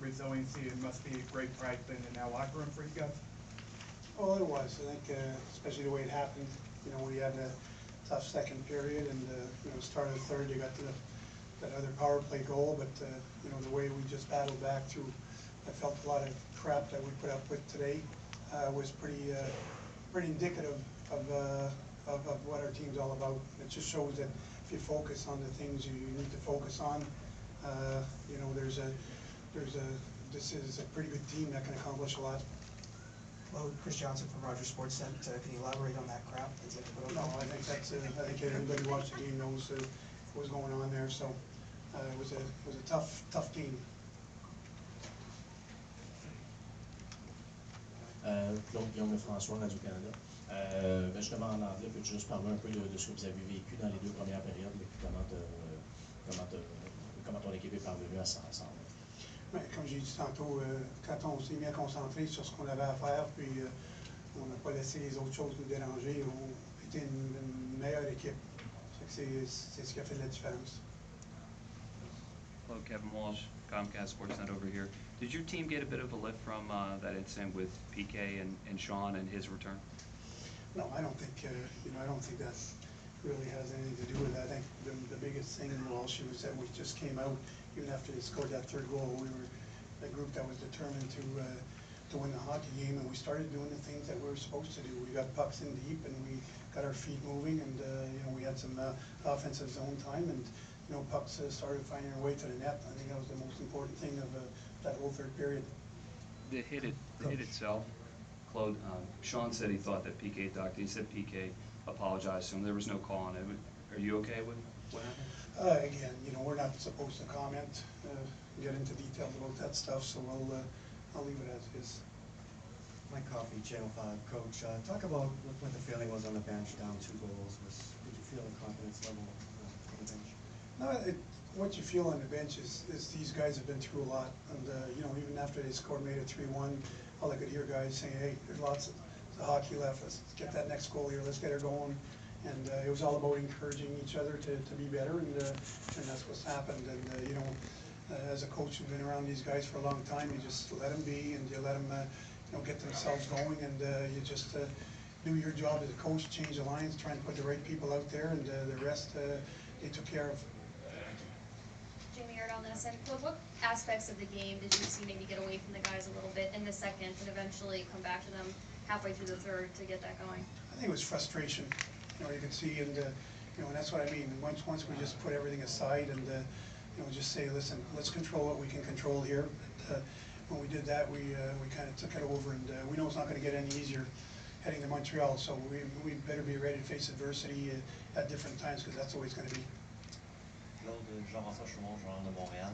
resiliency. It must be a great pride in that locker room for you guys. Well, it was. I think, especially the way it happened. You know, we had a tough second period, and you know, start of the third, you got that other power play goal. But you know, the way we just battled back through, I felt a lot of crap that we put up with today was pretty indicative of what our team's all about. It just shows that if you focus on the things you need to focus on, you know, this is a pretty good team that can accomplish a lot. Well, Chris Johnson from Rogers Sports Center. Can you elaborate on that crap? No, I think that's. I think everybody who watched the game knows what was going on there. So it was a tough game. Claude Julien, François, Radio-Canada. Justement en anglais, peux-tu juste parler un peu de ce que vous avez vécu dans les deux premières périodes et puis comment ton équipe est parvenue à s'ensemble? Comme j'ai dit tantôt, quand on s'est bien concentré sur ce qu'on avait à faire, puis on n'a pas laissé les autres choses nous déranger, on était une meilleure équipe. C'est ce qui a fait la différence. Hello, Kevin Walsh, Comcast Sportsnet over here. Did your team get a bit of a lift from that incident with PK and Sean and his return? No, I don't think. You know, I don't think that really has anything to do with that. I think the biggest thing in Walsh was that we just came out. Even after they scored that third goal, we were a group that was determined to win the hockey game, and we started doing the things that we were supposed to do. We got pucks in deep, and we got our feet moving, and you know, we had some offensive zone time, and you know, pucks started finding their way to the net. I think that was the most important thing of that whole third period. The hit itself, Claude. Sean said he thought that PK ducked. He said PK apologized to him. There was no call on it. Are you okay with what happened? Again, you know, we're not supposed to comment, get into details about that stuff, so I'll leave it as is. Mike Coffey, Channel 5 coach. Talk about what the feeling was on the bench, down 2 goals. Did you feel the confidence level on the bench? No, what you feel on the bench is these guys have been through a lot, and you know, even after they scored, made it 3-1, all I could hear guys saying, "Hey, there's lots of hockey left. Let's get that next goal here. Let's get her going." And it was all about encouraging each other to be better, and that's what's happened. And you know, as a coach who's been around these guys for a long time, you just let them be, and you let them you know, get themselves going, and you just do your job as a coach, change the lines, try and put the right people out there, and the rest they took care of. Jamie Erd on this, and what aspects of the game did you see maybe get away from the guys a little bit in the second, and eventually come back to them halfway through the third to get that going? I think it was frustration. You know, you can see, and you know, and that's what I mean. Once we just put everything aside and you know, just say, listen, let's control what we can control here. But, when we did that, we kind of took it over, and we know it's not going to get any easier heading to Montreal. So we better be ready to face adversity at different times, because that's the way it's going to be. Claude, Jean-François Chaumont, joueur de Montréal.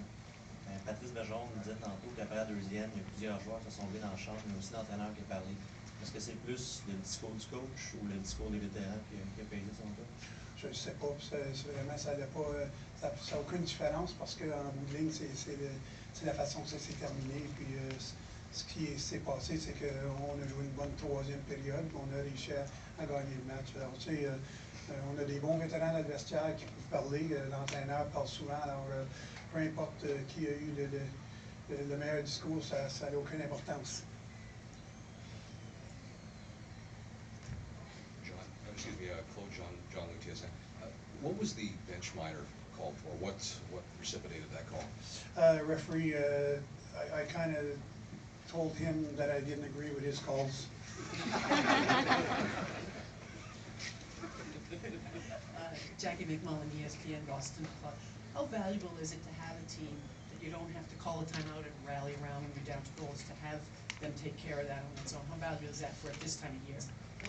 Patrice Bergeron nous disait tantôt qu'après la deuxième, il y a plusieurs joueurs qui se sont levés dans la chambre, mais aussi l'entraîneur qui a parlé. Est-ce que c'est plus le discours du coach ou le discours des vétérans qui a payé son cas? Je ne sais pas. Vraiment, ça n'a aucune différence, parce qu'en bout de ligne, c'est la façon que ça s'est terminé. Puis ce qui s'est passé, c'est qu'on a joué une bonne troisième période, on a réussi à gagner le match. Alors, tu sais, on a des bons vétérans dans le vestiaire qui peuvent parler. L'entraîneur parle souvent. Alors, peu importe qui a eu le meilleur discours, ça n'a aucune importance. Excuse me, Claude John Lutier. What was the bench minor called for? What precipitated that call? Referee, I kind of told him that I didn't agree with his calls. Jackie McMullen, ESPN Boston Club. How valuable is it to have a team that you don't have to call a timeout and rally around when you're down 2 goals, to have them take care of that on its own? How valuable is that for at this time of year?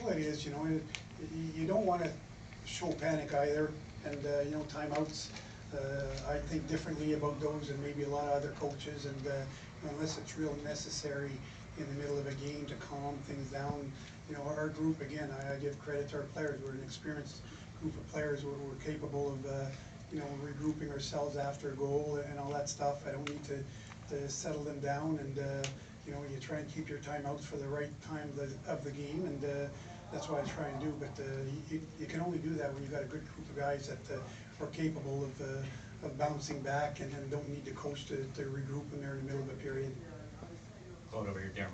Well, it is. You know, you don't want to show panic either, and you know, timeouts. I think differently about those than maybe a lot of other coaches, and unless it's real necessary in the middle of a game to calm things down. You know, our group, again, I give credit to our players. We're an experienced group of players. We're capable of you know, regrouping ourselves after a goal and all that stuff. I don't need to settle them down, and you know, you try and keep your timeouts for the right time of the game, and that's what I try and do. But you can only do that when you've got a good group of guys that are capable of bouncing back and don't need the coach to regroup when they're in the middle of a period. Claude over here, Darren